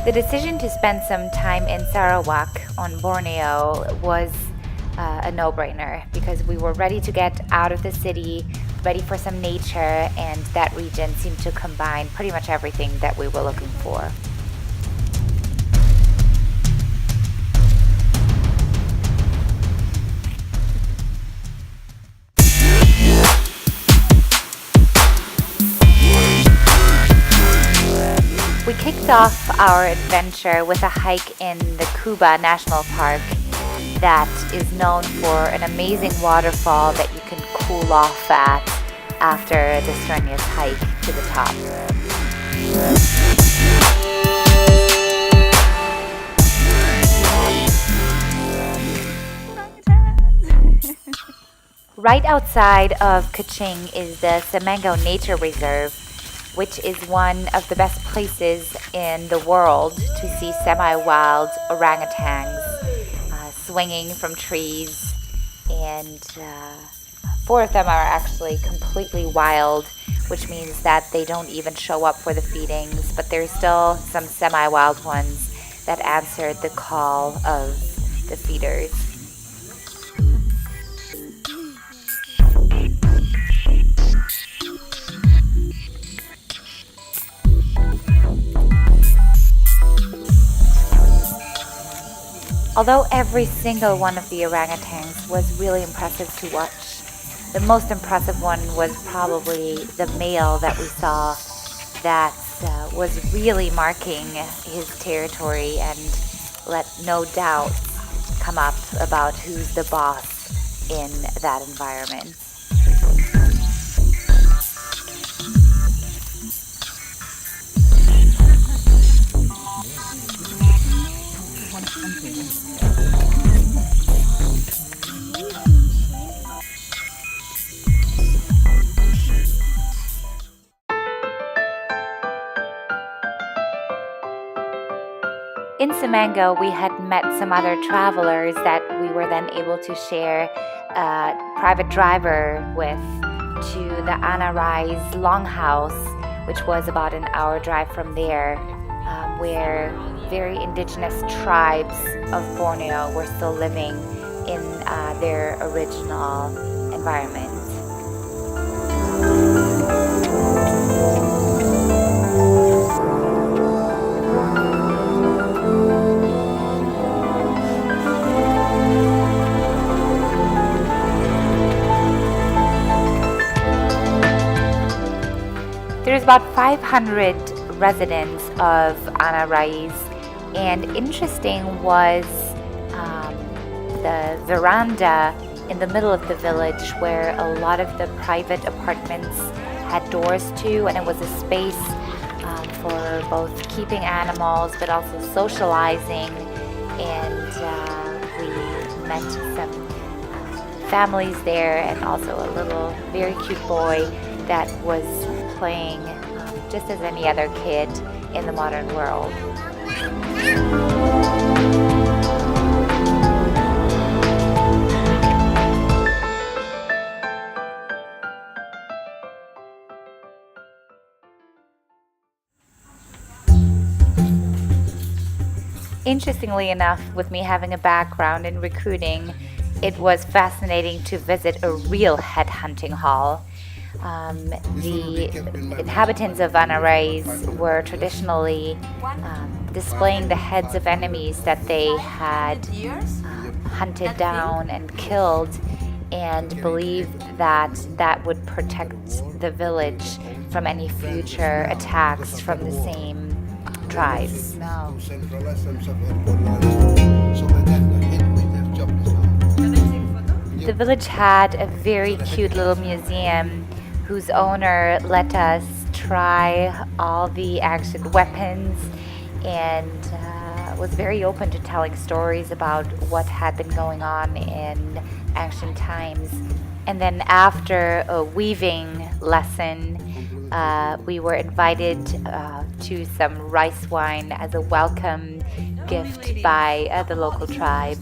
The decision to spend some time in Sarawak on Borneo was a no-brainer because we were ready to get out of the city, ready for some nature, and that region seemed to combine pretty much everything that we were looking for. We kicked off our adventure with a hike in the Kuba National Park that is known for an amazing waterfall that you can cool off at after the strenuous hike to the top. Right outside of Kuching is the Semenko Nature Reserve, which is one of the best places in the world to see semi-wild orangutans swinging from trees, and 4 of them are actually completely wild, which means that they don't even show up for the feedings, but there's still some semi-wild ones that answered the call of the feeders. Although every single one of the orangutans was really impressive to watch, the most impressive one was probably the male that we saw that was really marking his territory and let no doubt come up about who's the boss in that environment. In Semenko, we had met some other travelers that we were then able to share a private driver with to the Anarai's Longhouse, which was about an hour drive from there, where very indigenous tribes of Borneo were still living in their original environment. There's about 500 residents of Anarai's, and interesting was the veranda in the middle of the village where a lot of the private apartments had doors to, and it was a space for both keeping animals but also socializing, and we met some families there and also a little very cute boy that was playing just as any other kid in the modern world. Interestingly enough, with me having a background in recruiting, it was fascinating to visit a real headhunting hall. The inhabitants of Anarai's were traditionally displaying the heads of enemies that they had hunted down and killed, and believed that that would protect the village from any future attacks from the same tribes. The village had a very cute little museum whose owner let us try all the action weapons and was very open to telling stories about what had been going on in ancient times. And then after a weaving lesson, we were invited to some rice wine as a welcome gift by the local tribe,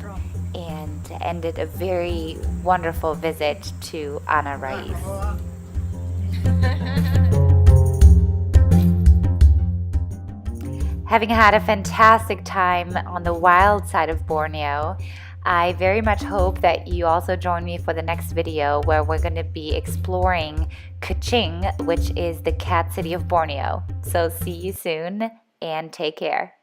and ended a very wonderful visit to Anarai's. Having had a fantastic time on the wild side of Borneo, I very much hope that you also join me for the next video where we're going to be exploring Kuching, which is the cat city of Borneo. So see you soon and take care.